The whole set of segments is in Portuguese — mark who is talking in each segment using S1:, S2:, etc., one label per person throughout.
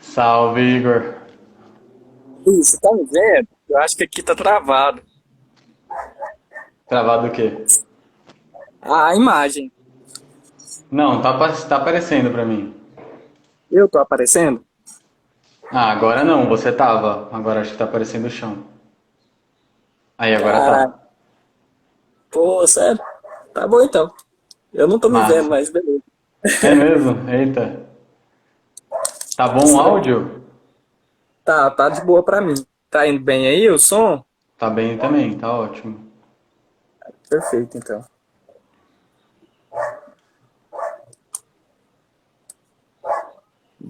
S1: Salve, Igor.
S2: Ih, você tá me vendo? Eu acho que aqui tá travado.
S1: Travado o quê?
S2: A imagem.
S1: Não, tá aparecendo pra mim.
S2: Eu tô aparecendo?
S1: Ah, agora não, você tava. Agora acho que tá aparecendo o chão. Aí, agora
S2: Caraca.
S1: tá.
S2: Pô, sério? Tá bom então. Eu não tô me vendo,
S1: Massa.
S2: mas beleza.
S1: É mesmo? Eita. Tá bom o
S2: Isso aí.
S1: áudio?
S2: Tá de boa pra mim. Tá indo bem aí o som?
S1: Tá bem também, tá ótimo.
S2: Perfeito, então.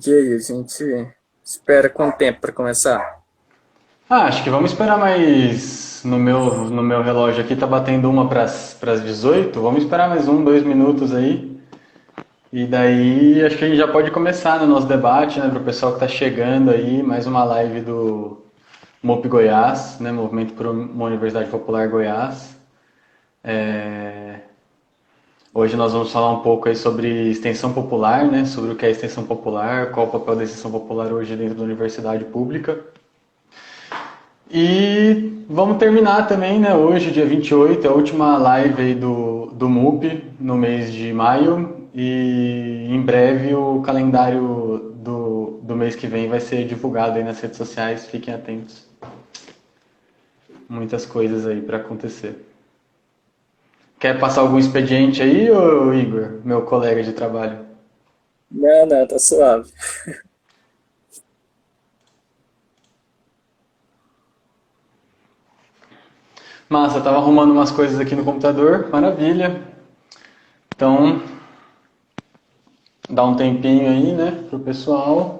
S2: E aí, a gente espera quanto tempo pra começar?
S1: Ah, acho que vamos esperar mais. No meu relógio aqui tá batendo uma pras 18. Vamos esperar mais 2 minutos aí. E daí acho que a gente já pode começar no nosso debate, né, para o pessoal que está chegando aí, mais uma live do MOP Goiás, né, Movimento por uma Universidade Popular Goiás. É, Hoje nós vamos falar um pouco aí sobre extensão popular, né, sobre o que é extensão popular, qual o papel da extensão popular hoje dentro da universidade pública. E vamos terminar também, né, hoje, dia 28, é a última live aí do MUP no mês de maio. E em breve o calendário do mês que vem vai ser divulgado aí nas redes sociais, fiquem atentos. Muitas coisas aí para acontecer. Quer passar algum expediente aí, ô Igor, meu colega de trabalho?
S2: Não, não, tá suave.
S1: Massa, eu tava arrumando umas coisas aqui no computador, maravilha. Então, dá um tempinho aí, né, pro pessoal.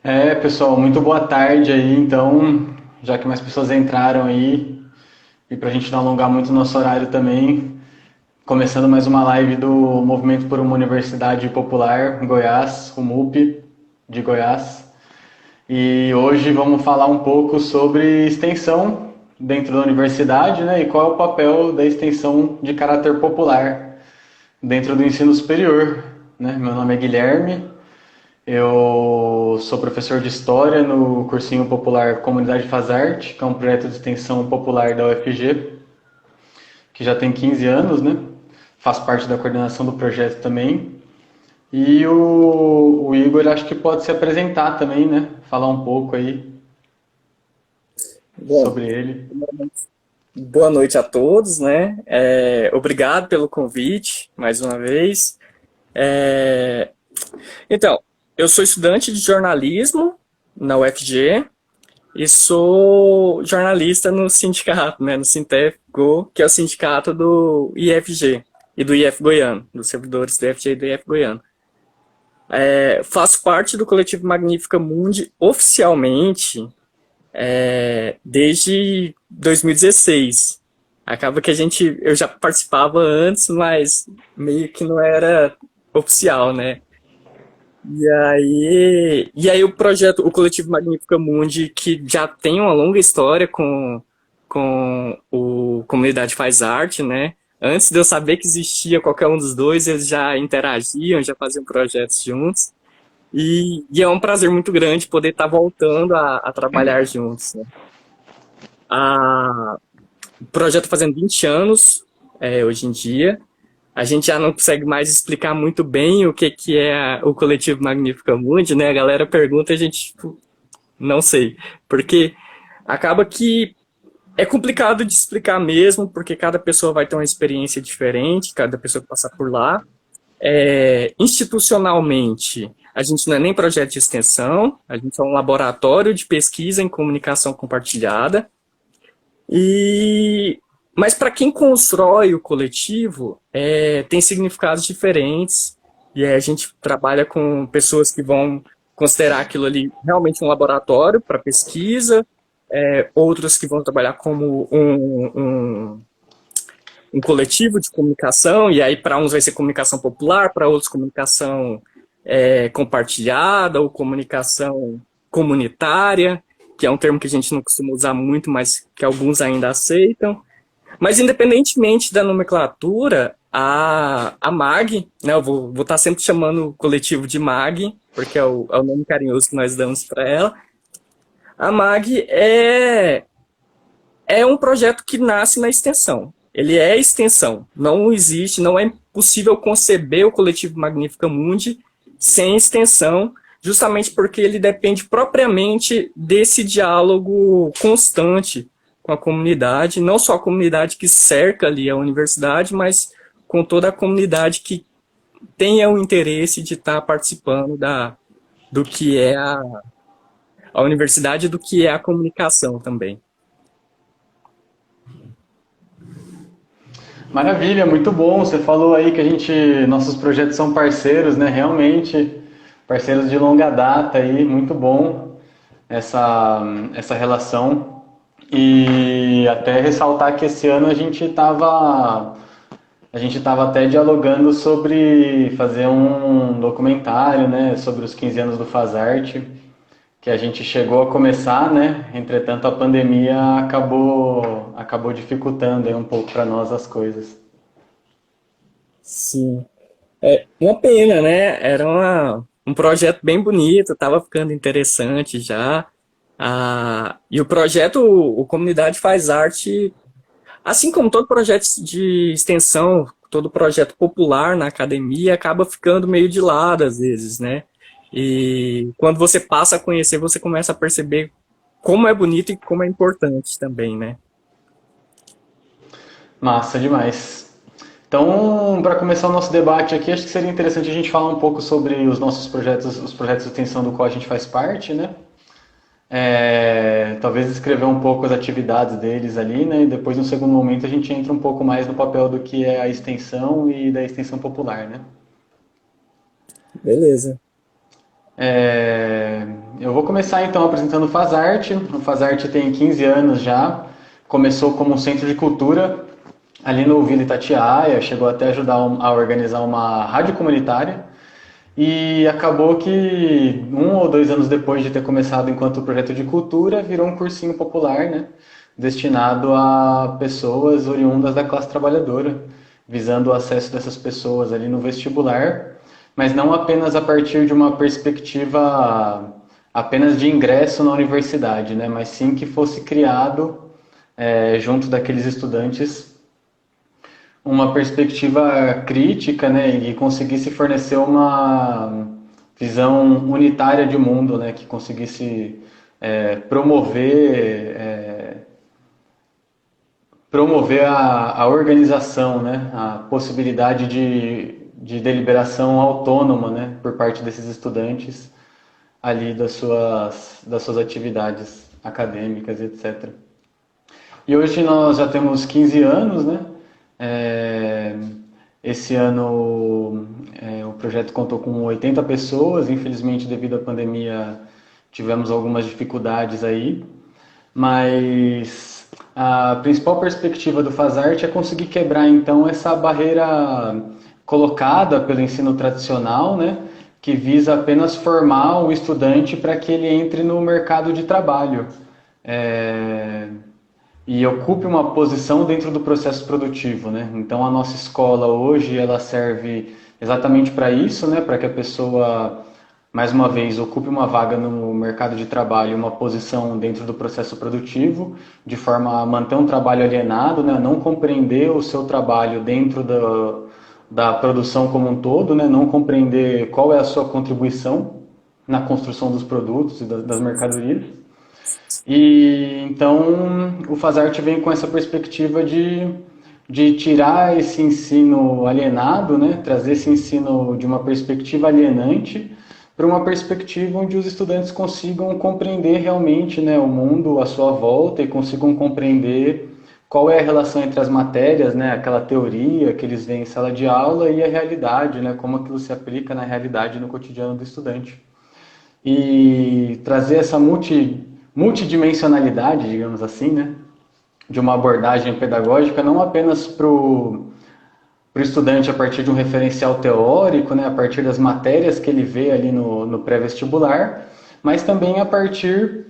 S1: É, pessoal, muito boa tarde aí, então, já que mais pessoas entraram aí, e para a gente não alongar muito o nosso horário também, começando mais uma live do Movimento por uma Universidade Popular Goiás, o MUP de Goiás. E hoje vamos falar um pouco sobre extensão dentro da universidade, né, e qual é o papel da extensão de caráter popular dentro do ensino superior. Né? Meu nome é Guilherme, eu sou professor de História no cursinho popular Comunidade Faz Arte, que é um projeto de extensão popular da UFG, que já tem 15 anos, né? Faz parte da coordenação do projeto também. E o Igor acho que pode se apresentar também, né? Falar um pouco aí
S2: Bom,
S1: sobre ele.
S2: boa noite a todos, né? Obrigado pelo convite, mais uma vez. É, Então, eu sou estudante de jornalismo na UFG e sou jornalista no sindicato, né, no Sintef-Go, que é o sindicato do IFG e do IF Goiano, dos servidores do IFG e do IF Goiano. Faço parte do coletivo Magnífica Mundi oficialmente desde 2016. Acaba que eu já participava antes, mas meio que não era oficial, né? E aí o coletivo Magnífica Mundi, que já tem uma longa história com o Comunidade Faz Arte, né? Antes de eu saber que existia qualquer um dos dois, eles já interagiam, já faziam projetos juntos. E é um prazer muito grande poder estar voltando a trabalhar juntos, né? O projeto fazendo 20 anos, hoje em dia. A gente já não consegue mais explicar muito bem o que é o coletivo Magnífica Mundi, né? A galera pergunta e a gente, tipo, não sei. Porque acaba que é complicado de explicar mesmo, porque cada pessoa vai ter uma experiência diferente, cada pessoa que passar por lá. Institucionalmente, a gente não é nem projeto de extensão, a gente é um laboratório de pesquisa em comunicação compartilhada. E mas para quem constrói o coletivo, tem significados diferentes. E aí a gente trabalha com pessoas que vão considerar aquilo ali realmente um laboratório para pesquisa, outros que vão trabalhar como um coletivo de comunicação, e aí para uns vai ser comunicação popular, para outros comunicação compartilhada ou comunicação comunitária, que é um termo que a gente não costuma usar muito, mas que alguns ainda aceitam. Mas independentemente da nomenclatura, a MAG, né, eu vou estar sempre chamando o coletivo de MAG, porque é o nome carinhoso que nós damos para ela. A MAG é um projeto que nasce na extensão. Ele é extensão. Não existe, não é possível conceber o coletivo Magnífica Mundi sem extensão, justamente porque ele depende propriamente desse diálogo constante com a comunidade, não só a comunidade que cerca ali a universidade, mas com toda a comunidade que tenha o interesse de estar participando do que é a universidade e do que é a comunicação também.
S1: Maravilha, muito bom. Você falou aí que nossos projetos são parceiros, né? Realmente, parceiros de longa data aí, muito bom essa relação. E até ressaltar que esse ano a gente tava até dialogando sobre fazer um documentário, né, sobre os 15 anos do Fazarte, que a gente chegou a começar, né? Entretanto, a pandemia acabou dificultando aí um pouco para nós as coisas.
S2: Sim. É uma pena, né? Era um projeto bem bonito, estava ficando interessante já. E o projeto, o Comunidade Faz Arte, assim como todo projeto de extensão, todo projeto popular na academia, acaba ficando meio de lado às vezes, né? E quando você passa a conhecer, você começa a perceber como é bonito e como é importante também, né?
S1: Massa demais. Então, para começar o nosso debate aqui, acho que seria interessante a gente falar um pouco sobre os nossos projetos, os projetos de extensão do qual a gente faz parte, né? Talvez escrever um pouco as atividades deles ali, né? E depois, no segundo momento, a gente entra um pouco mais no papel do que é a extensão e da extensão popular, né?
S2: Beleza.
S1: Eu vou começar então apresentando o Fazarte. O Fazarte tem 15 anos já, começou como um centro de cultura ali no Vila Itatiaia, chegou até a ajudar a organizar uma rádio comunitária e acabou que 1 ou 2 anos depois de ter começado enquanto projeto de cultura, virou um cursinho popular, né, destinado a pessoas oriundas da classe trabalhadora, visando o acesso dessas pessoas ali no vestibular, mas não apenas a partir de uma perspectiva apenas de ingresso na universidade, né, mas sim que fosse criado junto daqueles estudantes uma perspectiva crítica, né, e conseguisse fornecer uma visão unitária de mundo, né, que conseguisse promover a organização, né, a possibilidade de deliberação autônoma, né, por parte desses estudantes ali das suas atividades acadêmicas, etc. E hoje nós já temos 15 anos, né? É, Esse ano o projeto contou com 80 pessoas, infelizmente devido à pandemia tivemos algumas dificuldades aí, mas a principal perspectiva do Fazarte é conseguir quebrar então essa barreira colocada pelo ensino tradicional, né, que visa apenas formar o estudante para que ele entre no mercado de trabalho. É, e ocupe uma posição dentro do processo produtivo, né? Então a nossa escola hoje ela serve exatamente para isso, né? Para que a pessoa mais uma vez ocupe uma vaga no mercado de trabalho, uma posição dentro do processo produtivo, de forma a manter um trabalho alienado, né? Não compreender o seu trabalho dentro da produção como um todo, né? Não compreender qual é a sua contribuição na construção dos produtos e das mercadorias. E então o Fazarte vem com essa perspectiva de tirar esse ensino alienado, né? Trazer esse ensino de uma perspectiva alienante para uma perspectiva onde os estudantes consigam compreender realmente, né, o mundo à sua volta e consigam compreender qual é a relação entre as matérias, né, aquela teoria que eles veem em sala de aula e a realidade, né, como aquilo se aplica na realidade no cotidiano do estudante. e trazer essa multidimensionalidade, digamos assim, né, de uma abordagem pedagógica, não apenas para o estudante a partir de um referencial teórico, né, a partir das matérias que ele vê ali no pré-vestibular, mas também a partir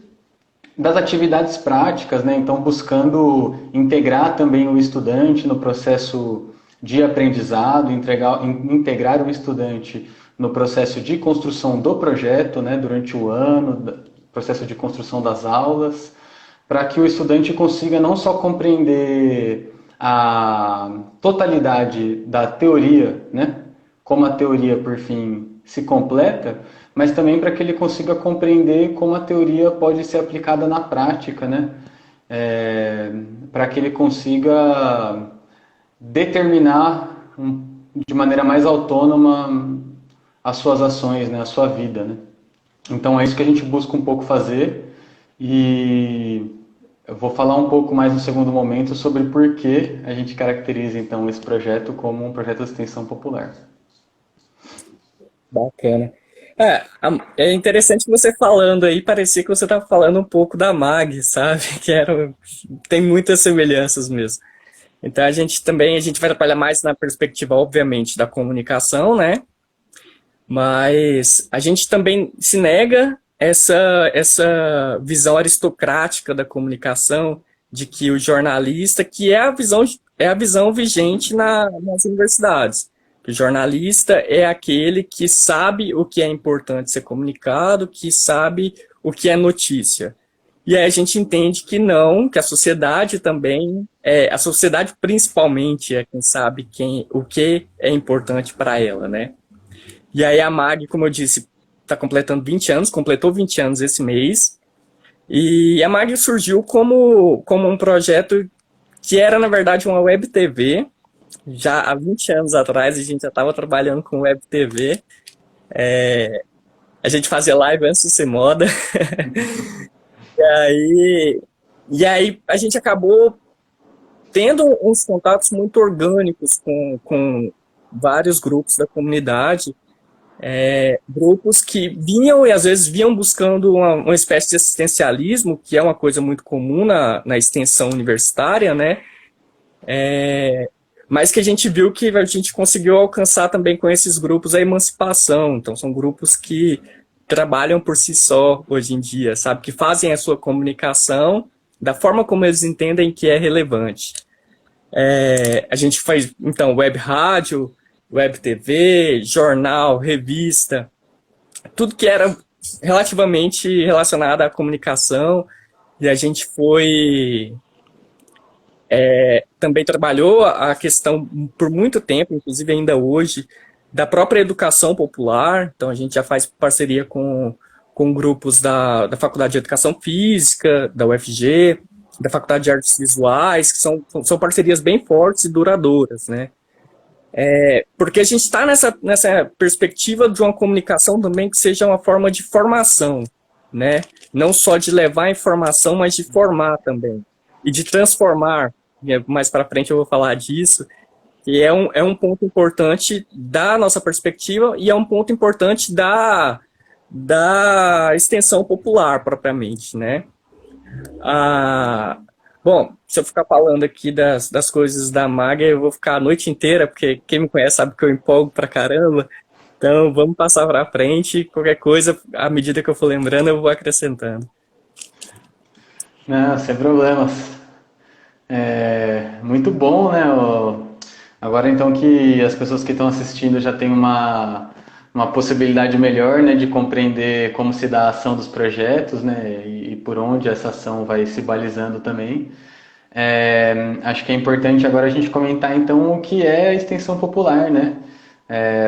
S1: das atividades práticas, né, então buscando integrar também o estudante no processo de aprendizado, integrar o estudante no processo de construção do projeto, né, durante o ano, processo de construção das aulas, para que o estudante consiga não só compreender a totalidade da teoria, né, como a teoria, por fim, se completa, mas também para que ele consiga compreender como a teoria pode ser aplicada na prática, né, para que ele consiga determinar de maneira mais autônoma as suas ações, né, a sua vida, né. Então é isso que a gente busca um pouco fazer e eu vou falar um pouco mais no segundo momento sobre por que a gente caracteriza então esse projeto como um projeto de extensão popular.
S2: Bacana. É interessante você falando aí, parecia que você estava falando um pouco da MAG, sabe? Tem muitas semelhanças mesmo. Então a gente vai trabalhar mais na perspectiva, obviamente, da comunicação, né? Mas a gente também se nega essa visão aristocrática da comunicação, de que o jornalista, que é a visão vigente nas universidades. O jornalista é aquele que sabe o que é importante ser comunicado, que sabe o que é notícia. E aí a gente entende que não, que a sociedade também, a sociedade principalmente é quem sabe o que é importante para ela, né? E aí a MAG, como eu disse, está completando 20 anos, completou 20 anos esse mês, e a MAG surgiu como um projeto que era, na verdade, uma web TV. Já há 20 anos atrás a gente já estava trabalhando com web TV, a gente fazia live antes de ser moda, e aí a gente acabou tendo uns contatos muito orgânicos com vários grupos da comunidade, grupos que vinham e às vezes vinham buscando uma espécie de assistencialismo, que é uma coisa muito comum na extensão universitária, né? Mas que a gente viu que a gente conseguiu alcançar também com esses grupos a emancipação. Então são grupos que trabalham por si só hoje em dia, sabe? Que fazem a sua comunicação da forma como eles entendem que é relevante. A gente faz, então, web rádio, web TV, jornal, revista, tudo que era relativamente relacionado à comunicação, e a gente também trabalhou a questão por muito tempo, inclusive ainda hoje, da própria educação popular. Então a gente já faz parceria com grupos da Faculdade de Educação Física, da UFG, da Faculdade de Artes Visuais, que são parcerias bem fortes e duradouras, né? Porque a gente está nessa perspectiva de uma comunicação também que seja uma forma de formação, né? Não só de levar informação, mas de formar também. E de transformar. Mais para frente eu vou falar disso. E é um ponto importante da nossa perspectiva e é um ponto importante da extensão popular, propriamente, né? Bom, se eu ficar falando aqui das coisas da MAG, eu vou ficar a noite inteira, porque quem me conhece sabe que eu empolgo pra caramba. Então, vamos passar pra frente. Qualquer coisa, à medida que eu for lembrando, eu vou acrescentando.
S1: Não, sem problemas. Muito bom, né? Agora então que as pessoas que estão assistindo já têm uma possibilidade melhor, né, de compreender como se dá a ação dos projetos, né, e por onde essa ação vai se balizando também. Acho que é importante agora a gente comentar então o que é a extensão popular, né,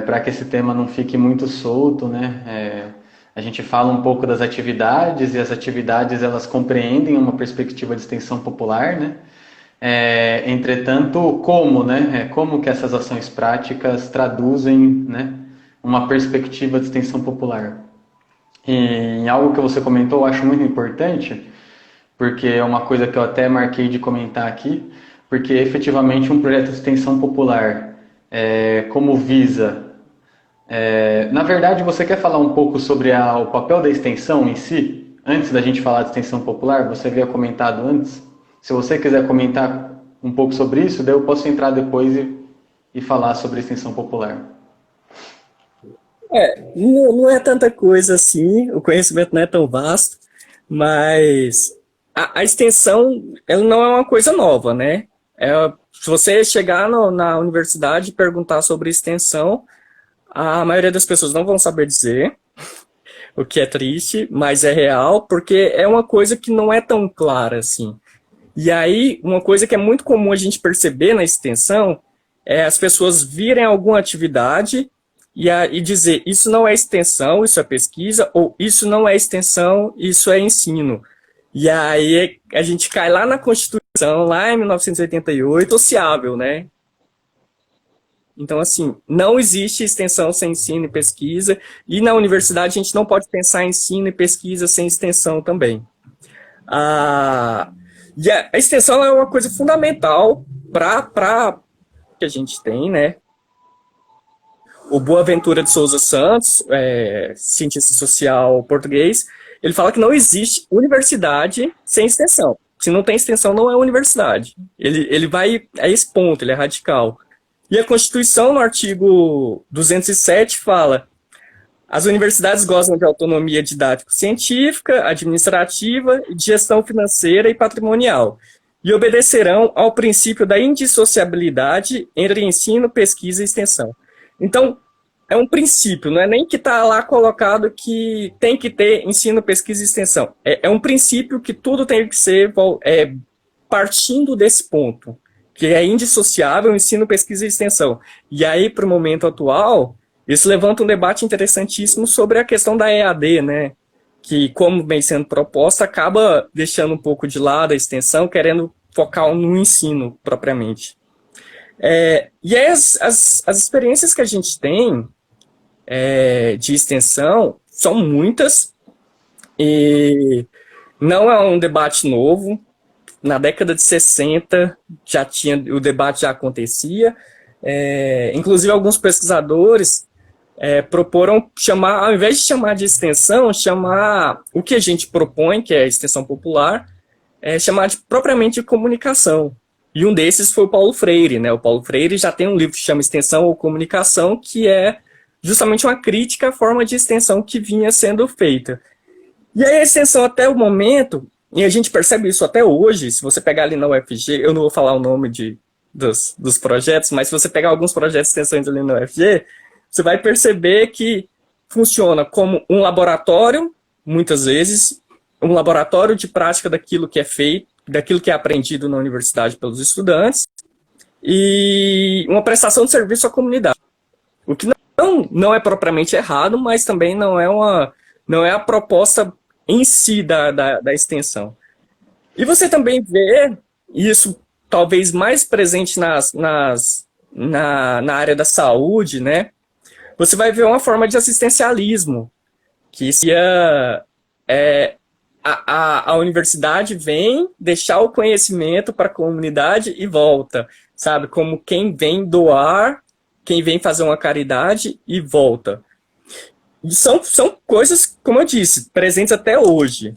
S1: para que esse tema não fique muito solto, né. A gente fala um pouco das atividades e as atividades elas compreendem uma perspectiva de extensão popular, né. Entretanto, como, né, como que essas ações práticas traduzem, né, uma perspectiva de extensão popular. E em algo que você comentou, eu acho muito importante, porque é uma coisa que eu até marquei de comentar aqui, porque efetivamente um projeto de extensão popular, como visa Na verdade, você quer falar um pouco sobre o papel da extensão em si? Antes da gente falar de extensão popular, você havia comentado antes. Se você quiser comentar um pouco sobre isso, daí eu posso entrar depois e falar sobre a extensão popular.
S2: Não é tanta coisa assim, o conhecimento não é tão vasto, mas a extensão, ela não é uma coisa nova, né? Se você chegar na universidade e perguntar sobre extensão, a maioria das pessoas não vão saber dizer, o que é triste, mas é real, porque é uma coisa que não é tão clara assim. E aí, uma coisa que é muito comum a gente perceber na extensão é as pessoas virem alguma atividade e dizer isso não é extensão, isso é pesquisa, ou isso não é extensão, isso é ensino. E aí a gente cai lá na Constituição, lá em 1988, sociável, né? Então, assim, não existe extensão sem ensino e pesquisa, e na universidade a gente não pode pensar em ensino e pesquisa sem extensão também. A, a extensão é uma coisa fundamental para que a gente tem, né? O Boaventura de Souza Santos, cientista social português, ele fala que não existe universidade sem extensão. Se não tem extensão, não é universidade. Ele vai a esse ponto, ele é radical. E a Constituição, no artigo 207, fala: as universidades gozam de autonomia didático-científica, administrativa, de gestão financeira e patrimonial, e obedecerão ao princípio da indissociabilidade entre ensino, pesquisa e extensão. Então, é um princípio, não é nem que está lá colocado que tem que ter ensino, pesquisa e extensão. É um princípio que tudo tem que ser partindo desse ponto, que é indissociável ensino, pesquisa e extensão. E aí, para o momento atual, isso levanta um debate interessantíssimo sobre a questão da EAD, né? Que, como vem sendo proposta, acaba deixando um pouco de lado a extensão, querendo focar no ensino propriamente. E aí as experiências que a gente tem de extensão são muitas, e não é um debate novo. Na década de 60 o debate já acontecia. Inclusive alguns pesquisadores proporam chamar, ao invés de chamar de extensão, chamar o que a gente propõe, que é a extensão popular, chamar propriamente de comunicação. E um desses foi o Paulo Freire, né? O Paulo Freire já tem um livro que chama Extensão ou Comunicação, que é justamente uma crítica à forma de extensão que vinha sendo feita. E aí a extensão até o momento, e a gente percebe isso até hoje, se você pegar ali na UFG, eu não vou falar o nome dos projetos, mas se você pegar alguns projetos de extensões ali na UFG, você vai perceber que funciona como um laboratório, muitas vezes, um laboratório de prática daquilo que é feito, daquilo que é aprendido na universidade pelos estudantes, e uma prestação de serviço à comunidade. O que não é propriamente errado, mas também não é a proposta em si da extensão. E você também vê isso talvez mais presente na área da saúde, né? Você vai ver uma forma de assistencialismo, que a universidade vem deixar o conhecimento para a comunidade e volta, sabe? Como quem vem doar, quem vem fazer uma caridade e volta. E são coisas, como eu disse, presentes até hoje.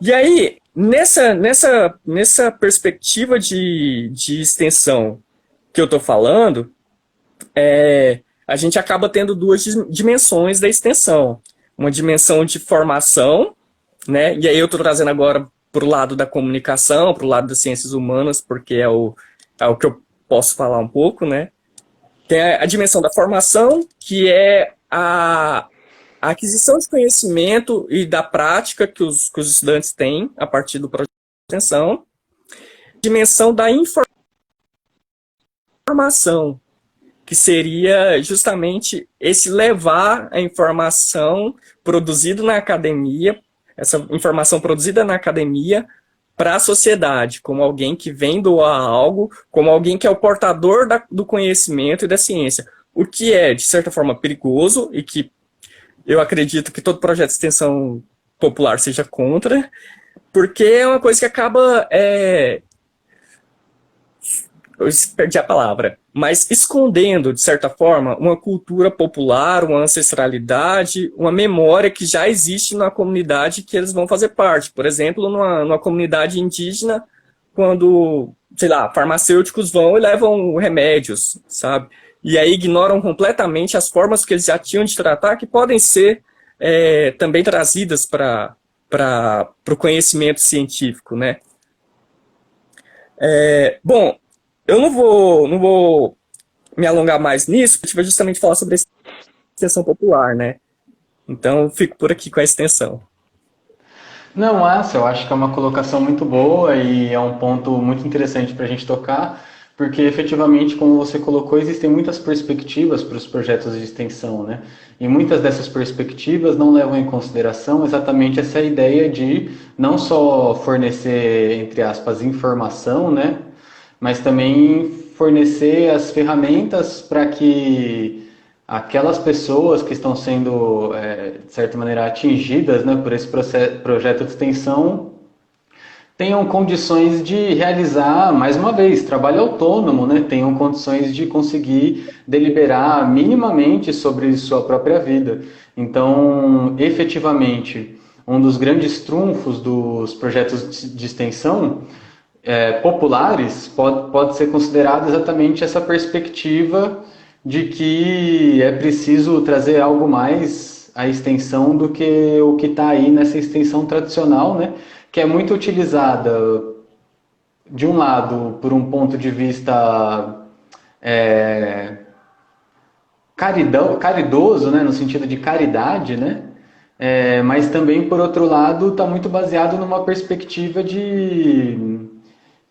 S2: E aí, nessa perspectiva de extensão que eu estou falando, a gente acaba tendo duas dimensões da extensão. Uma dimensão de formação, né? E aí eu estou trazendo agora para o lado da comunicação, para o lado das ciências humanas, porque é o que eu posso falar um pouco, né? Tem a dimensão da formação, que é a aquisição de conhecimento e da prática que os estudantes têm a partir do projeto de extensão. Dimensão da informação, que seria justamente esse levar a informação produzida na academia, essa informação produzida na academia, para a sociedade, como alguém que vem doar algo, como alguém que é o portador do conhecimento e da ciência. O que é, de certa forma, perigoso e que eu acredito que todo projeto de extensão popular seja contra, porque é uma coisa que acaba eu perdi a palavra, mas escondendo, de certa forma, uma cultura popular, uma ancestralidade, uma memória que já existe na comunidade que eles vão fazer parte. Por exemplo, numa comunidade indígena, quando, sei lá, farmacêuticos vão e levam remédios, sabe? E aí ignoram completamente as formas que eles já tinham de tratar, que podem ser também trazidas para o conhecimento científico, né? Bom, eu não vou me alongar mais nisso, porque a gente vai justamente falar sobre a extensão popular, né? Então, fico por aqui com a extensão.
S1: Não, Márcio, eu acho que é uma colocação muito boa e é um ponto muito interessante para a gente tocar, porque efetivamente, como você colocou, existem muitas perspectivas para os projetos de extensão, né? E muitas dessas perspectivas não levam em consideração exatamente essa ideia de não só fornecer, entre aspas, informação, né? Mas também fornecer as ferramentas para que aquelas pessoas que estão sendo, de certa maneira, atingidas, né, por esse projeto de extensão tenham condições de realizar, mais uma vez, trabalho autônomo, né, tenham condições de conseguir deliberar minimamente sobre sua própria vida. Então, efetivamente, um dos grandes trunfos dos projetos de extensão populares pode ser considerado exatamente essa perspectiva de que é preciso trazer algo mais à extensão do que o que está aí nessa extensão tradicional, né? Que é muito utilizada, de um lado, por um ponto de vista caridoso, né? No sentido de caridade, né? Mas também, por outro lado, está muito baseado numa perspectiva de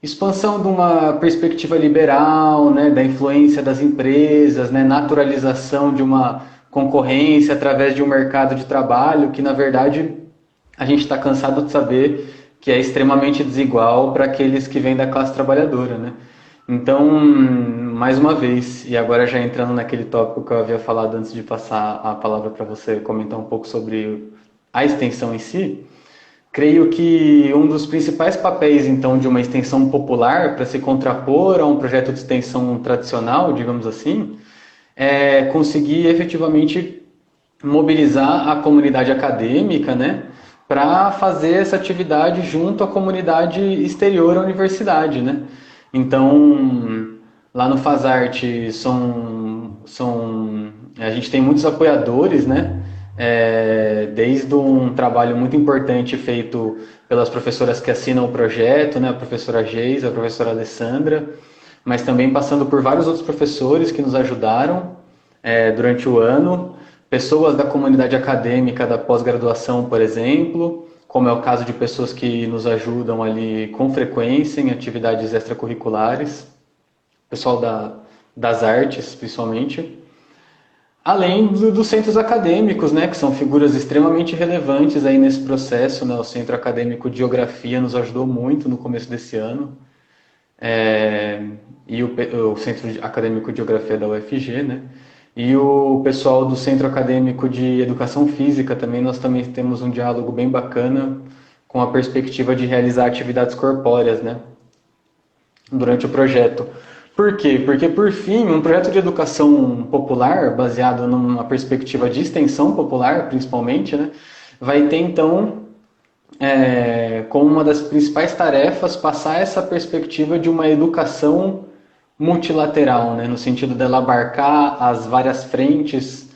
S1: expansão de uma perspectiva liberal, né, da influência das empresas, né, naturalização de uma concorrência através de um mercado de trabalho que, na verdade, a gente está cansado de saber que é extremamente desigual para aqueles que vêm da classe trabalhadora, né? Então, mais uma vez, e agora já entrando naquele tópico que eu havia falado antes de passar a palavra para você comentar um pouco sobre a extensão em si, creio que um dos principais papéis, então, de uma extensão popular para se contrapor a um projeto de extensão tradicional, digamos assim, é conseguir efetivamente mobilizar a comunidade acadêmica, né, para fazer essa atividade junto à comunidade exterior à universidade, né? Então, lá no Fazarte a gente tem muitos apoiadores, né? Desde um trabalho muito importante feito pelas professoras que assinam o projeto, né? A professora Geis, a professora Alessandra, mas também passando por vários outros professores que nos ajudaram durante o ano, pessoas da comunidade acadêmica da pós-graduação, por exemplo, como é o caso de pessoas que nos ajudam ali com frequência em atividades extracurriculares, pessoal das artes, principalmente. Além dos centros acadêmicos, né, que são figuras extremamente relevantes aí nesse processo, né? O Centro Acadêmico de Geografia nos ajudou muito no começo desse ano, e o Centro Acadêmico de Geografia da UFG, né? E o pessoal do Centro Acadêmico de Educação Física também, nós também temos um diálogo bem bacana com a perspectiva de realizar atividades corpóreas, né, durante o projeto. Por quê? Porque, por fim, um projeto de educação popular, baseado numa perspectiva de extensão popular, principalmente, né, vai ter, então, como uma das principais tarefas, passar essa perspectiva de uma educação multilateral, né, no sentido dela abarcar as várias frentes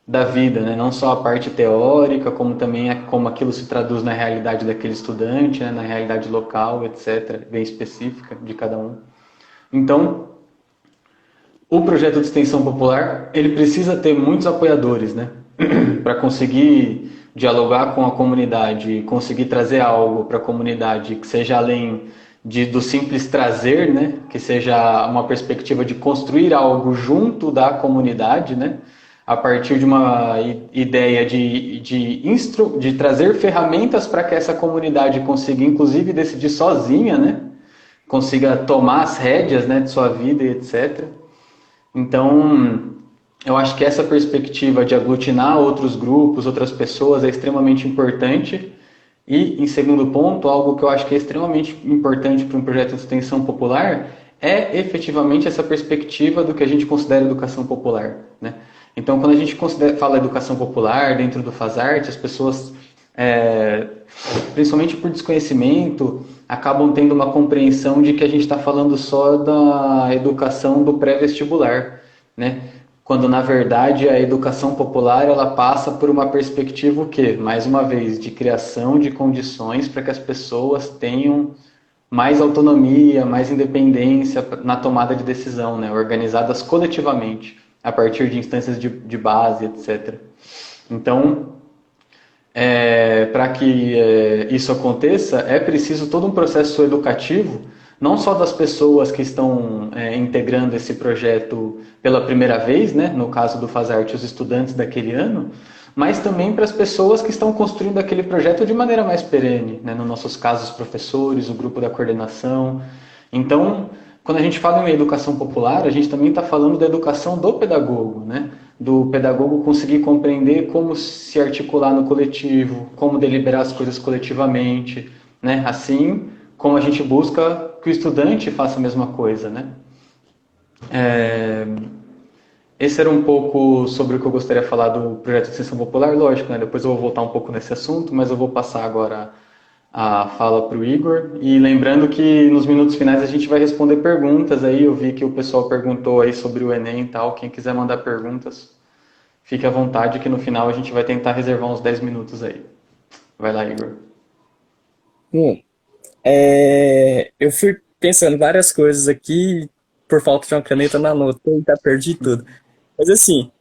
S1: da vida, né, não só a parte teórica, como também como aquilo se traduz na realidade daquele estudante, né, na realidade local, etc., bem específica de cada um. Então, o projeto de extensão popular, ele precisa ter muitos apoiadores, né, para conseguir dialogar com a comunidade, conseguir trazer algo para a comunidade que seja além do simples trazer, né, que seja uma perspectiva de construir algo junto da comunidade, né, a partir de uma ideia de trazer ferramentas para que essa comunidade consiga, inclusive, decidir sozinha, né, consiga tomar as rédeas, né, de sua vida e etc. Então, eu acho que essa perspectiva de aglutinar outros grupos, outras pessoas, é extremamente importante. E, em segundo ponto, algo que eu acho que é extremamente importante para um projeto de extensão popular é efetivamente essa perspectiva do que a gente considera educação popular, né? Então, quando a gente fala educação popular dentro do Fazarte, as pessoas, é, principalmente por desconhecimento, acabam tendo uma compreensão de que a gente está falando só da educação do pré-vestibular, né? Quando, na verdade, a educação popular ela passa por uma perspectiva o quê? Mais uma vez, de criação de condições para que as pessoas tenham mais autonomia, mais independência na tomada de decisão, né? Organizadas coletivamente, a partir de instâncias de base, etc. Então, para que isso aconteça, é preciso todo um processo educativo, não só das pessoas que estão integrando esse projeto pela primeira vez, né? No caso do Fazarte, os estudantes daquele ano, mas também para as pessoas que estão construindo aquele projeto de maneira mais perene, né? No nossos casos, os professores, o grupo da coordenação. Então, quando a gente fala em educação popular, a gente também está falando da educação do pedagogo, né? Do pedagogo conseguir compreender como se articular no coletivo, como deliberar as coisas coletivamente, né? Assim como a gente busca que o estudante faça a mesma coisa, né? Esse era um pouco sobre o que eu gostaria de falar do projeto de extensão popular, lógico, né? Depois eu vou voltar um pouco nesse assunto, mas eu vou passar agora a fala para o Igor. E lembrando que nos minutos finais a gente vai responder perguntas aí. Eu vi que o pessoal perguntou aí sobre o Enem e tal. Quem quiser mandar perguntas, fique à vontade que no final a gente vai tentar reservar uns 10 minutos aí. Vai lá, Igor.
S2: Bom, eu fui pensando várias coisas aqui, por falta de uma caneta na nota, e tá perdi tudo. Mas assim,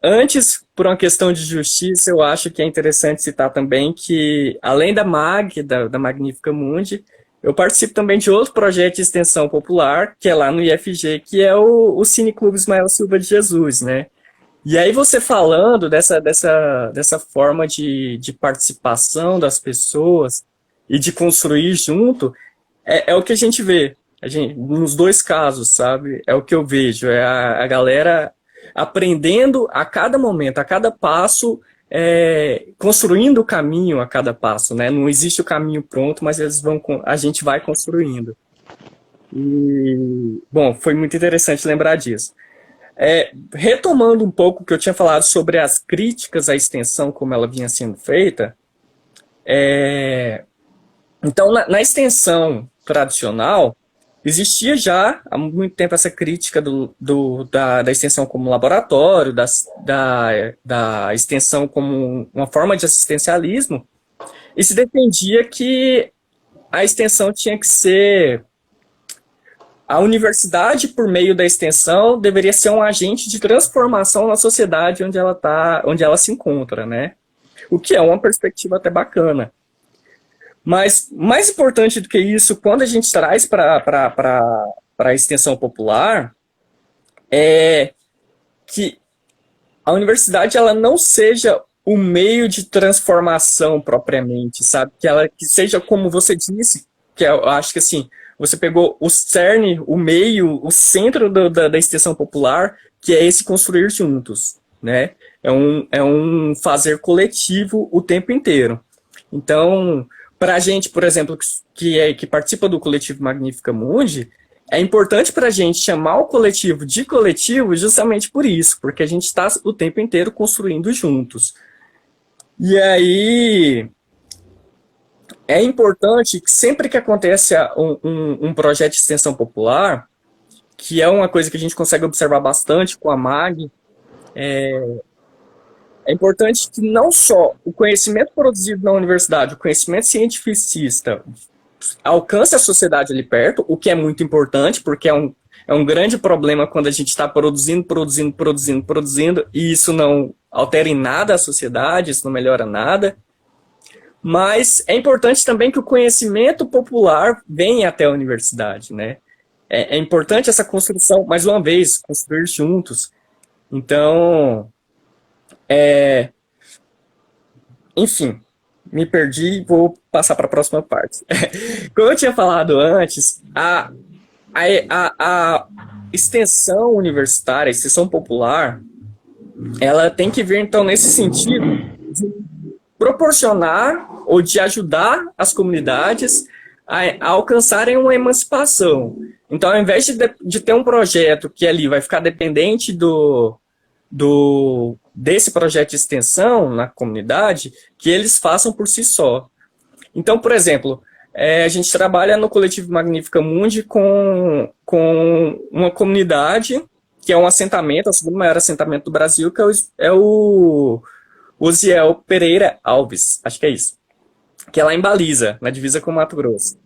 S2: antes, por uma questão de justiça, eu acho que é interessante citar também que, além da MAG, da Magnífica Mundi, eu participo também de outro projeto de extensão popular, que é lá no IFG, que é o Cineclube Ismael Silva de Jesus, né? E aí você falando dessa forma de participação das pessoas e de construir junto, é o que a gente vê. Nos dois casos, sabe? É o que eu vejo. É a galera aprendendo a cada momento, a cada passo, construindo o caminho a cada passo, né? Não existe o caminho pronto, mas a gente vai construindo. E, bom, foi muito interessante lembrar disso. Retomando um pouco o que eu tinha falado sobre as críticas à extensão, como ela vinha sendo feita, então, na extensão tradicional, existia já há muito tempo essa crítica da extensão como laboratório, da extensão como uma forma de assistencialismo, e se defendia que a extensão tinha que ser... A universidade, por meio da extensão, deveria ser um agente de transformação na sociedade onde ela se encontra, né? O que é uma perspectiva até bacana. Mas, mais importante do que isso, quando a gente traz para a extensão popular, é que a universidade ela não seja o meio de transformação propriamente, sabe? Que seja como você disse, que eu acho que assim, você pegou o cerne, o meio, o centro da extensão popular, que é esse construir juntos, né? É um fazer coletivo o tempo inteiro. Então, para a gente, por exemplo, que participa do coletivo Magnífica Mundi, é importante para a gente chamar o coletivo de coletivo justamente por isso, porque a gente está o tempo inteiro construindo juntos. E aí, é importante que sempre que acontece um projeto de extensão popular, que é uma coisa que a gente consegue observar bastante com a MAG, é importante que não só o conhecimento produzido na universidade, o conhecimento cientificista, alcance a sociedade ali perto, o que é muito importante, porque é um grande problema quando a gente está produzindo, e isso não altera em nada a sociedade, isso não melhora nada. Mas é importante também que o conhecimento popular venha até a universidade, né? É importante essa construção, mais uma vez, construir juntos. Então, enfim, me perdi e vou passar para a próxima parte. Como eu tinha falado antes, a extensão universitária, a extensão popular, ela tem que vir, então, nesse sentido, de proporcionar ou de ajudar as comunidades a alcançarem uma emancipação. Então, ao invés de ter um projeto que ali vai ficar dependente desse projeto de extensão na comunidade, que eles façam por si só. Então, por exemplo, a gente trabalha no Coletivo Magnífica Mundi com uma comunidade que é um assentamento, o segundo maior assentamento do Brasil, que é o Uziel Pereira Alves, acho que é isso, que é lá em Baliza, na divisa com o Mato Grosso.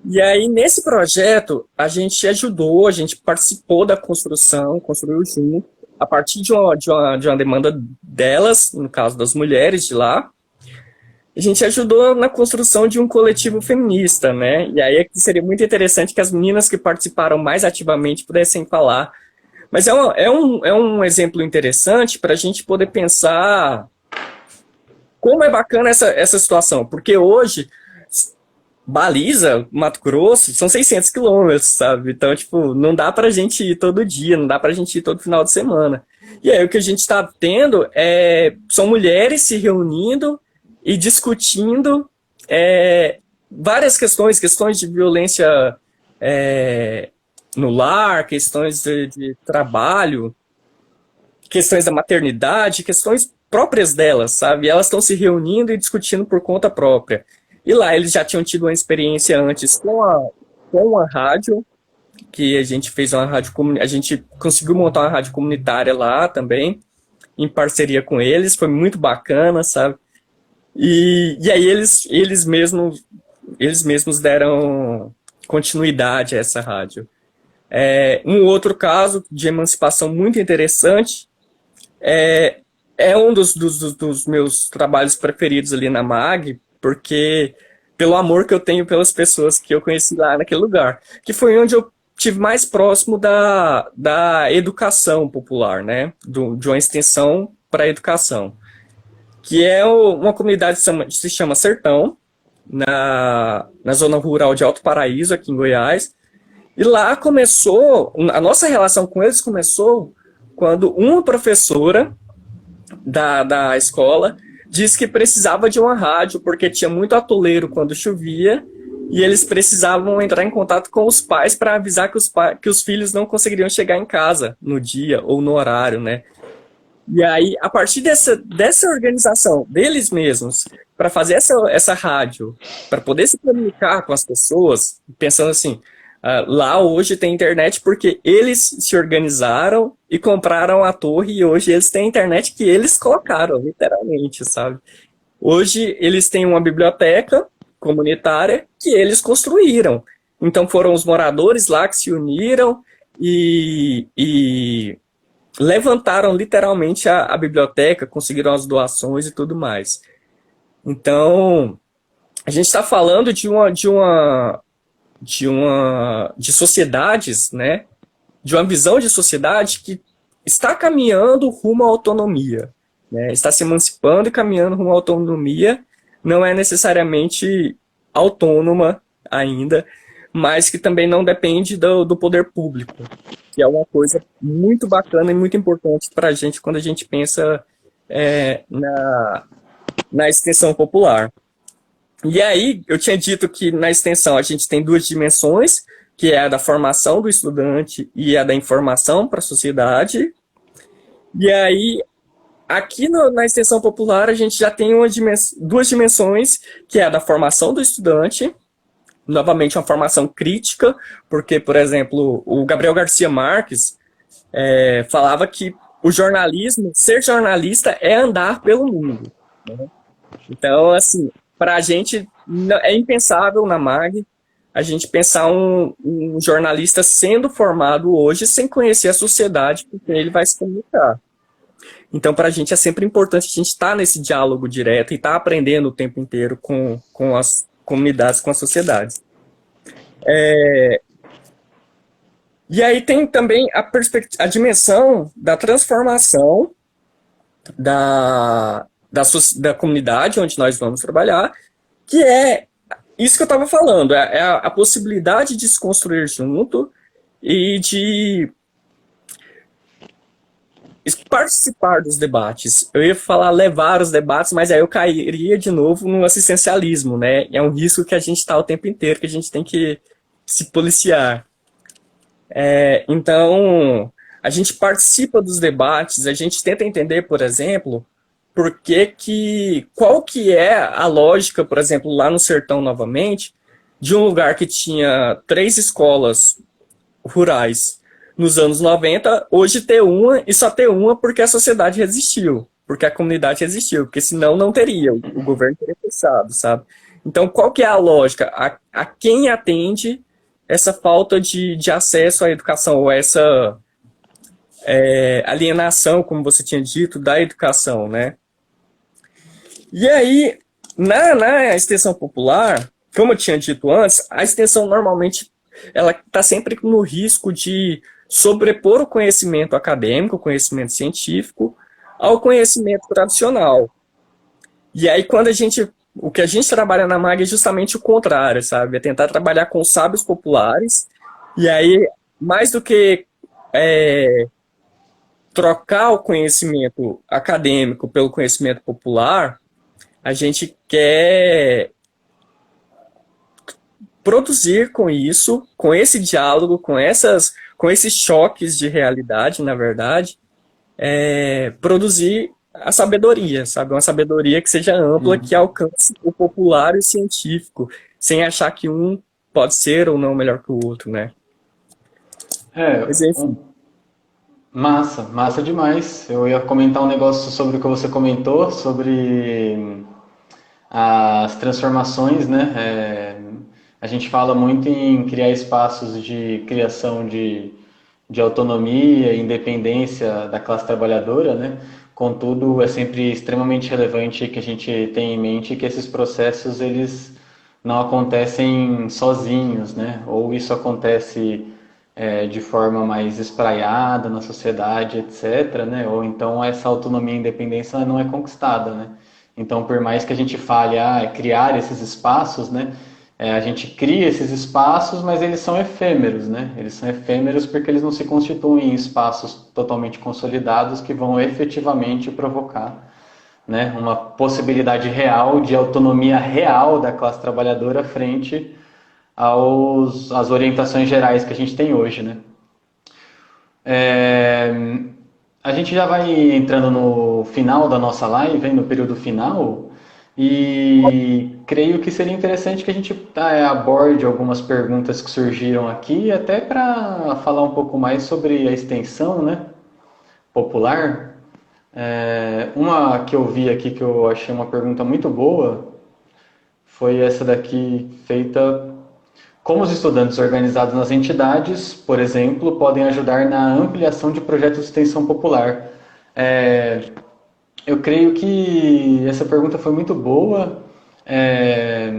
S2: E aí, nesse projeto, a gente ajudou, a gente participou da construção, construiu junto, a partir de uma demanda delas, no caso das mulheres de lá, a gente ajudou na construção de um coletivo feminista, né? E aí seria muito interessante que as meninas que participaram mais ativamente pudessem falar. Mas é um exemplo interessante para a gente poder pensar como é bacana essa situação, porque hoje Baliza, Mato Grosso, são 600 quilômetros, sabe? Então, tipo, não dá pra gente ir todo dia, não dá pra gente ir todo final de semana. E aí o que a gente tá tendo são mulheres se reunindo e discutindo várias questões de violência no lar, questões de trabalho, questões da maternidade, questões próprias delas, sabe? E elas estão se reunindo e discutindo por conta própria. E lá eles já tinham tido uma experiência antes com a rádio, que a gente fez uma rádio comunitária, a gente conseguiu montar uma rádio comunitária lá também, em parceria com eles, foi muito bacana, sabe? E aí eles mesmos deram continuidade a essa rádio. Um outro caso de emancipação muito interessante é um dos meus trabalhos preferidos ali na MAG, porque pelo amor que eu tenho pelas pessoas que eu conheci lá naquele lugar, que foi onde eu tive mais próximo da educação popular, né? De uma extensão para a educação, que é uma comunidade que se chama Sertão, na zona rural de Alto Paraíso, aqui em Goiás. E lá a nossa relação com eles começou quando uma professora da escola disse que precisava de uma rádio, porque tinha muito atoleiro quando chovia, e eles precisavam entrar em contato com os pais para avisar que os filhos não conseguiriam chegar em casa no dia ou no horário, né? E aí, a partir dessa organização deles mesmos, para fazer essa rádio, para poder se comunicar com as pessoas, pensando assim, lá hoje tem internet porque eles se organizaram e compraram a torre, e hoje eles têm internet que eles colocaram, literalmente, sabe? Hoje eles têm uma biblioteca comunitária que eles construíram. Então foram os moradores lá que se uniram e levantaram literalmente a biblioteca, conseguiram as doações e tudo mais. Então, a gente está falando de sociedades, né? De uma visão de sociedade que está caminhando rumo à autonomia, né? Está se emancipando e caminhando rumo à autonomia, não é necessariamente autônoma ainda, mas que também não depende do poder público, que é uma coisa muito bacana e muito importante para a gente quando a gente pensa na extensão popular. E aí, eu tinha dito que na extensão a gente tem duas dimensões, que é a da formação do estudante e a da informação para a sociedade. E aí, aqui na extensão popular, a gente já tem duas dimensões, que é a da formação do estudante, novamente uma formação crítica, porque, por exemplo, o Gabriel Garcia Marques falava que o jornalismo, ser jornalista é andar pelo mundo, né? Então, assim, para a gente é impensável na MAG a gente pensar um jornalista sendo formado hoje sem conhecer a sociedade com quem ele vai se comunicar. Então, para a gente é sempre importante a gente estar nesse diálogo direto e estar aprendendo o tempo inteiro com as comunidades, com as sociedades. E aí tem também a dimensão da transformação da comunidade onde nós vamos trabalhar, que é isso que eu estava falando, é a possibilidade de se construir junto e de participar dos debates. Eu ia falar levar os debates, mas aí eu cairia de novo no assistencialismo, né? É um risco que a gente está o tempo inteiro, que a gente tem que se policiar. Então, a gente participa dos debates, a gente tenta entender, por exemplo, qual que é a lógica, por exemplo, lá no Sertão novamente, de um lugar que tinha 3 escolas rurais nos anos 90, hoje ter uma e só ter uma porque a sociedade resistiu, porque a comunidade resistiu, porque senão não teria, o governo teria fechado, sabe? Então, qual que é a lógica? A quem atende essa falta de acesso à educação, ou essa alienação, como você tinha dito, da educação, né? E aí, na extensão popular, como eu tinha dito antes, a extensão normalmente ela está sempre no risco de sobrepor o conhecimento acadêmico, o conhecimento científico, ao conhecimento tradicional. E aí, o que a gente trabalha na MAG é justamente o contrário, sabe? É tentar trabalhar com sábios populares, e aí, mais do que trocar o conhecimento acadêmico pelo conhecimento popular, a gente quer produzir com isso, com esse diálogo, com esses choques de realidade, na verdade, produzir a sabedoria, sabe? Uma sabedoria que seja ampla, que
S1: Uhum.
S2: alcance o popular e o científico, sem achar que um pode ser ou não melhor que o outro, né?
S1: É,
S2: Mas enfim.
S1: massa, massa demais. Eu ia comentar um negócio sobre o que você comentou, sobre as transformações, né? A gente fala muito em criar espaços de criação de autonomia e independência da classe trabalhadora, né? Contudo, é sempre extremamente relevante que a gente tenha em mente que esses processos eles não acontecem sozinhos, né? Ou isso acontece de forma mais espraiada na sociedade, etc., né? Ou então essa autonomia e independência não é conquistada, né? Então, por mais que a gente fale, criar esses espaços, né? A gente cria esses espaços, mas eles são efêmeros, né? Eles são efêmeros porque eles não se constituem em espaços totalmente consolidados que vão efetivamente provocar, né, uma possibilidade real de autonomia real da classe trabalhadora frente às orientações gerais que a gente tem hoje, né? É, a gente já vai entrando no final da nossa live, no período final, e creio que seria interessante que a gente aborde algumas perguntas que surgiram aqui, até para falar um pouco mais sobre a extensão, né, popular. Uma que eu vi aqui que eu achei uma pergunta muito boa foi essa daqui feita: como os estudantes organizados nas entidades, por exemplo, podem ajudar na ampliação de projetos de extensão popular? É, eu creio que essa pergunta foi muito boa. É,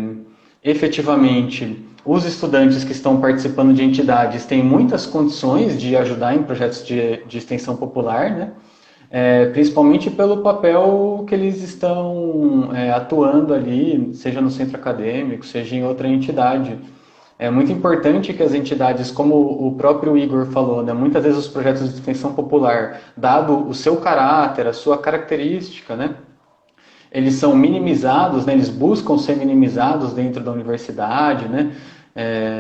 S1: efetivamente, os estudantes que estão participando de entidades têm muitas condições de ajudar em projetos de extensão popular, né? Principalmente pelo papel que eles estão atuando ali, seja no centro acadêmico, seja em outra entidade. É muito importante que as entidades, como o próprio Igor falou, né, muitas vezes os projetos de extensão popular, dado o seu caráter, a sua característica, né, eles são minimizados, né, eles buscam ser minimizados dentro da universidade, né,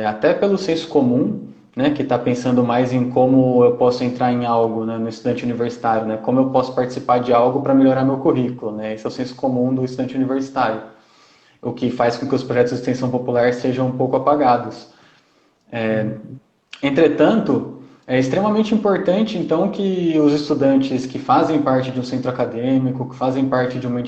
S1: até pelo senso comum, né, que está pensando mais em como eu posso entrar em algo, né, no estudante universitário, né, como eu posso participar de algo para melhorar meu currículo, né, esse é o senso comum do estudante universitário, o que faz com que os projetos de extensão popular sejam um pouco apagados. Entretanto, é extremamente importante, então, que os estudantes que fazem parte de um centro acadêmico, que fazem parte de uma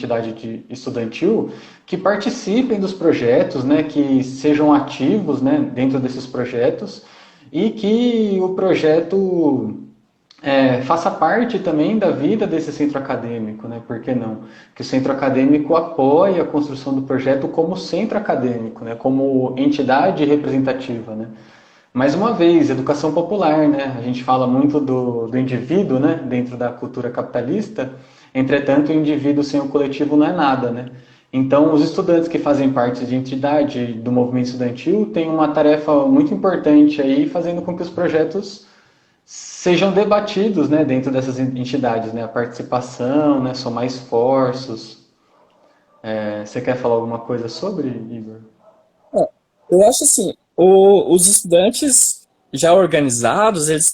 S1: estudantil, que participem dos projetos, né, que sejam ativos, né, dentro desses projetos e que o projeto faça parte também da vida desse centro acadêmico, né? Por que não? Que o centro acadêmico apoie a construção do projeto como centro acadêmico, né? Como entidade representativa, né? Mais uma vez, educação popular, né? A gente fala muito do indivíduo, né? Dentro da cultura capitalista. Entretanto, o indivíduo sem o coletivo não é nada, né? Então, os estudantes que fazem parte de entidade do movimento estudantil têm uma tarefa muito importante aí, fazendo com que os projetos sejam debatidos, né, dentro dessas entidades, né? A participação, né? Somar esforços. Você quer falar alguma coisa sobre, Igor?
S2: Eu acho assim, os estudantes, já organizados, eles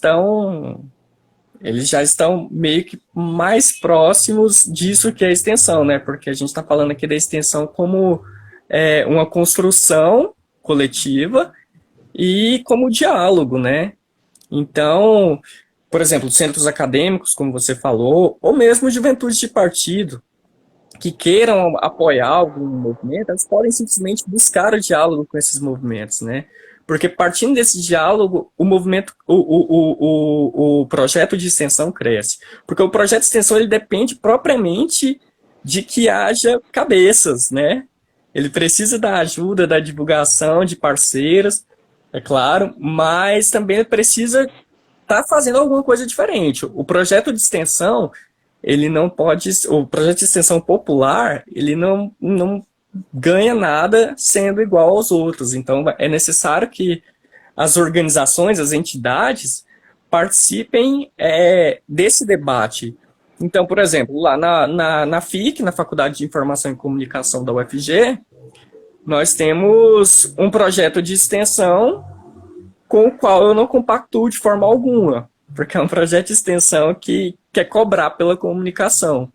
S2: já estão meio que mais próximos disso que é a extensão, né? Porque a gente está falando aqui da extensão como uma construção coletiva e como diálogo, né? Então, por exemplo, centros acadêmicos, como você falou, ou mesmo juventudes de partido, que queiram apoiar algum movimento, elas podem simplesmente buscar o diálogo com esses movimentos, né? Porque partindo desse diálogo, o movimento, o projeto de extensão cresce. Porque o projeto de extensão ele depende propriamente de que haja cabeças, né? Ele precisa da ajuda, da divulgação de parceiros, é claro, mas também ele precisa estar fazendo alguma coisa diferente. O projeto de extensão, ele não pode, o projeto de extensão popular, ele não ganha nada sendo igual aos outros. Então, é necessário que as organizações, as entidades, participem desse debate. Então, por exemplo, lá na FIC, na Faculdade de Informação e Comunicação da UFG, nós temos um projeto de extensão com o qual eu não compactuo de forma alguma, porque é um projeto de extensão que quer cobrar pela comunicação.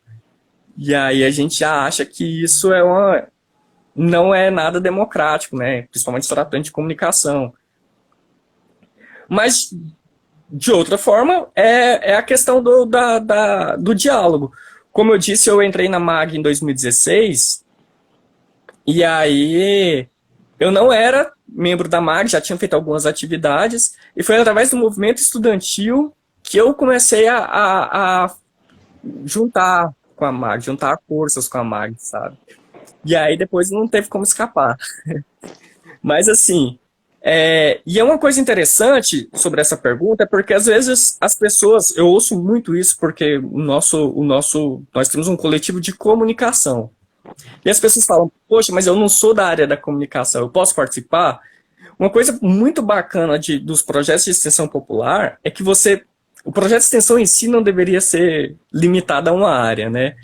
S2: E aí a gente já acha que isso não é nada democrático, né? Principalmente tratando de comunicação. Mas, de outra forma, é a questão do diálogo. Como eu disse, eu entrei na MAG em 2016, e aí eu não era membro da MAG, já tinha feito algumas atividades, e foi através do movimento estudantil que eu comecei a juntar com a MAG, juntar forças com a MAG, sabe? E aí depois não teve como escapar. Mas assim, e é uma coisa interessante sobre essa pergunta, é porque às vezes as pessoas, eu ouço muito isso porque nós temos um coletivo de comunicação. E as pessoas falam, poxa, mas eu não sou da área da comunicação, eu posso participar? Uma coisa muito bacana dos projetos de extensão popular é que o projeto de extensão em si não deveria ser limitado a uma área, né?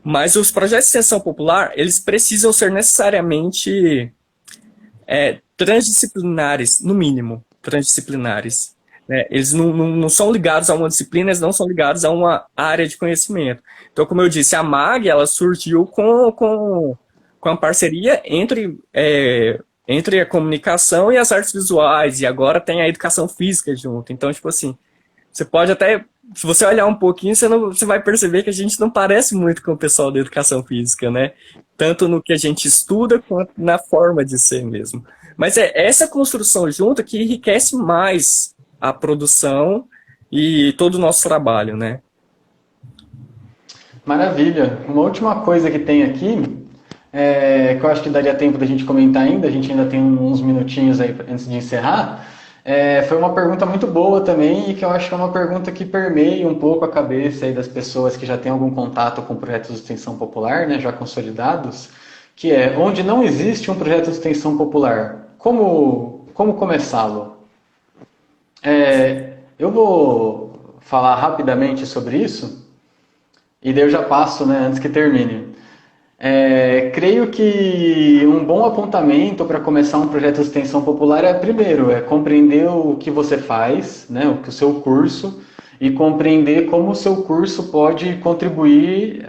S2: Mas os projetos de extensão popular, eles precisam ser necessariamente transdisciplinares, no mínimo, transdisciplinares. Né? Eles não são ligados a uma disciplina, eles não são ligados a uma área de conhecimento. Então, como eu disse, a MAG, ela surgiu com a parceria entre a comunicação e as artes visuais, e agora tem a educação física junto. Então, tipo assim, você pode até, se você olhar um pouquinho, você vai perceber que a gente não parece muito com o pessoal da educação física, né? Tanto no que a gente estuda, quanto na forma de ser mesmo. Mas é essa construção junta que enriquece mais a produção e todo o nosso trabalho, né?
S1: Maravilha. Uma última coisa que tem aqui, que eu acho que daria tempo da gente comentar ainda, a gente ainda tem uns minutinhos aí antes de encerrar, foi uma pergunta muito boa também e que eu acho que é uma pergunta que permeia um pouco a cabeça aí das pessoas que já têm algum contato com projetos de extensão popular, né, já consolidados, que é, onde não existe um projeto de extensão popular, como começá-lo? Eu vou falar rapidamente sobre isso, e daí eu já passo, né, antes que termine. Creio que um bom apontamento para começar um projeto de extensão popular primeiro, compreender o que você faz, né, o seu curso, e compreender como o seu curso pode contribuir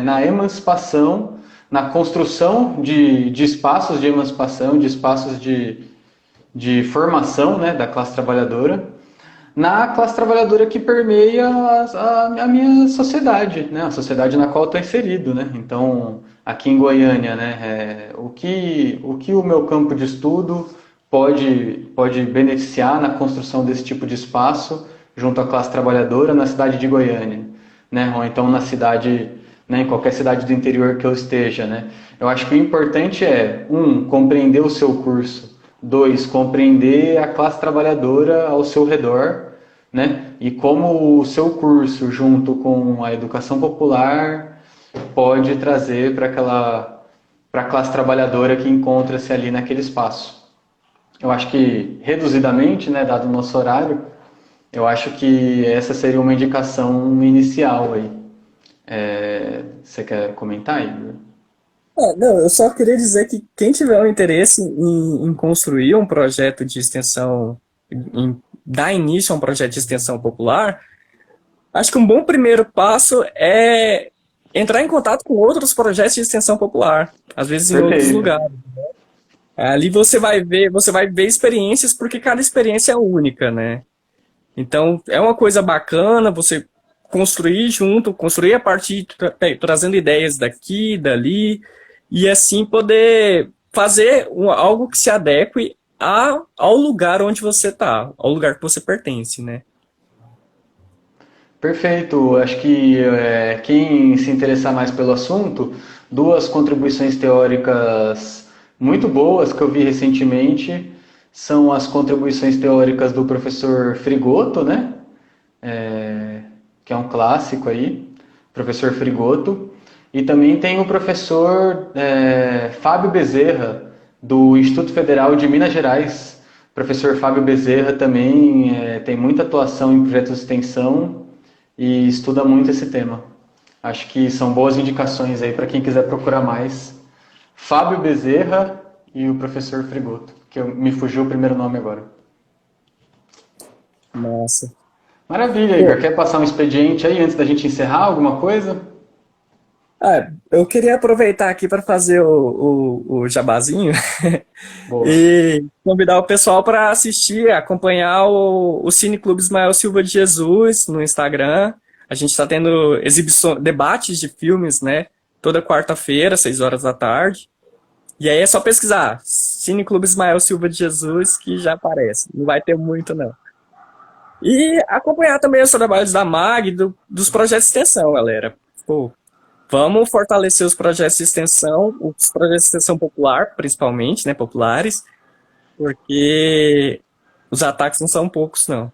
S1: na emancipação, na construção de espaços de emancipação, de espaços de formação, né, da classe trabalhadora, na classe trabalhadora que permeia a minha sociedade, né? A sociedade na qual eu estou inserido, né? Então, aqui em Goiânia, né? O que o meu campo de estudo pode beneficiar na construção desse tipo de espaço junto à classe trabalhadora na cidade de Goiânia, né? Ou então na cidade, né? Em qualquer cidade do interior que eu esteja, né? Eu acho que o importante é, compreender o seu curso, 2, compreender a classe trabalhadora ao seu redor, né? E como o seu curso, junto com a educação popular, pode trazer para a classe trabalhadora que encontra-se ali naquele espaço. Eu acho que, reduzidamente, né, dado o nosso horário, eu acho que essa seria uma indicação inicial aí. Você quer comentar, Igor?
S2: Não, eu só queria dizer que quem tiver um interesse em construir um projeto de extensão dar início a um projeto de extensão popular, acho que um bom primeiro passo é entrar em contato com outros projetos de extensão popular, às vezes em outros
S1: Perfeito.
S2: lugares. Ali você vai ver experiências, porque cada experiência é única, né? Então, é uma coisa bacana você construir junto, construir a partir, trazendo ideias daqui, dali, e assim poder fazer algo que se adeque ao lugar onde você está, ao lugar que você pertence, né?
S1: Perfeito. Acho que quem se interessar mais pelo assunto, duas contribuições teóricas muito boas que eu vi recentemente são as contribuições teóricas do professor Frigoto, né? Que é um clássico aí, professor Frigoto. E também tem o professor Fábio Bezerra, do Instituto Federal de Minas Gerais. O professor Fábio Bezerra também tem muita atuação em projetos de extensão e estuda muito esse tema. Acho que são boas indicações aí para quem quiser procurar mais. Fábio Bezerra e o professor Frigoto, que me fugiu o primeiro nome agora.
S2: Nossa.
S1: Maravilha, Igor.
S2: Pô,
S1: Quer passar um expediente aí antes da gente encerrar alguma coisa?
S2: eu queria aproveitar aqui para fazer o jabazinho
S1: Boa.
S2: e convidar o pessoal para assistir, acompanhar o Cine Clube Ismael Silva de Jesus no Instagram. A gente está tendo exibições, debates de filmes, né? Toda quarta-feira, 6 horas da tarde. E aí é só pesquisar Cine Clube Ismael Silva de Jesus que já aparece. Não vai ter muito, não. E acompanhar também os trabalhos da MAG, dos projetos de extensão, galera. Pô, vamos fortalecer os projetos de extensão, os projetos de extensão popular, principalmente, né, populares, porque os ataques não são poucos, não.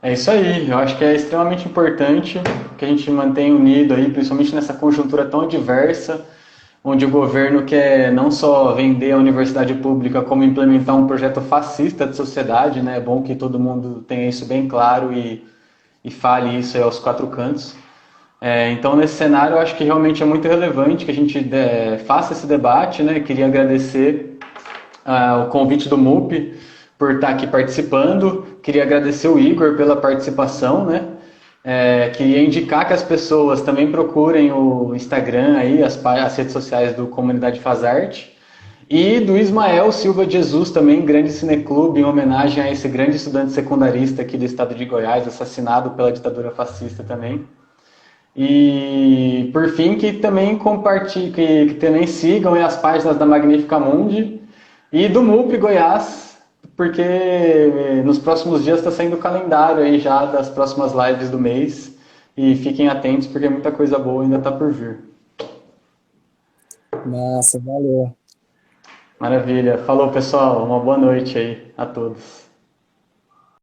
S1: É isso aí. Eu acho que é extremamente importante que a gente mantenha unido aí, principalmente nessa conjuntura tão adversa, onde o governo quer não só vender a universidade pública, como implementar um projeto fascista de sociedade, né? É bom que todo mundo tenha isso bem claro e fale isso aí aos quatro cantos. Então, nesse cenário, eu acho que realmente é muito relevante que a gente faça esse debate, né? Queria agradecer o convite do MUP por estar aqui participando. Queria agradecer o Igor pela participação, né? Queria indicar que as pessoas também procurem o Instagram aí, as redes sociais do Comunidade Faz Arte. E do Ismael Silva de Jesus também, grande cineclube, em homenagem a esse grande estudante secundarista aqui do estado de Goiás, assassinado pela ditadura fascista também. E por fim, que também compartilhem, que também sigam as páginas da Magnífica Mundi e do MUP Goiás, porque nos próximos dias está saindo o calendário aí já das próximas lives do mês. E fiquem atentos porque muita coisa boa ainda está por vir.
S2: Massa, valeu.
S1: Maravilha. Falou, pessoal. Uma boa noite aí a todos.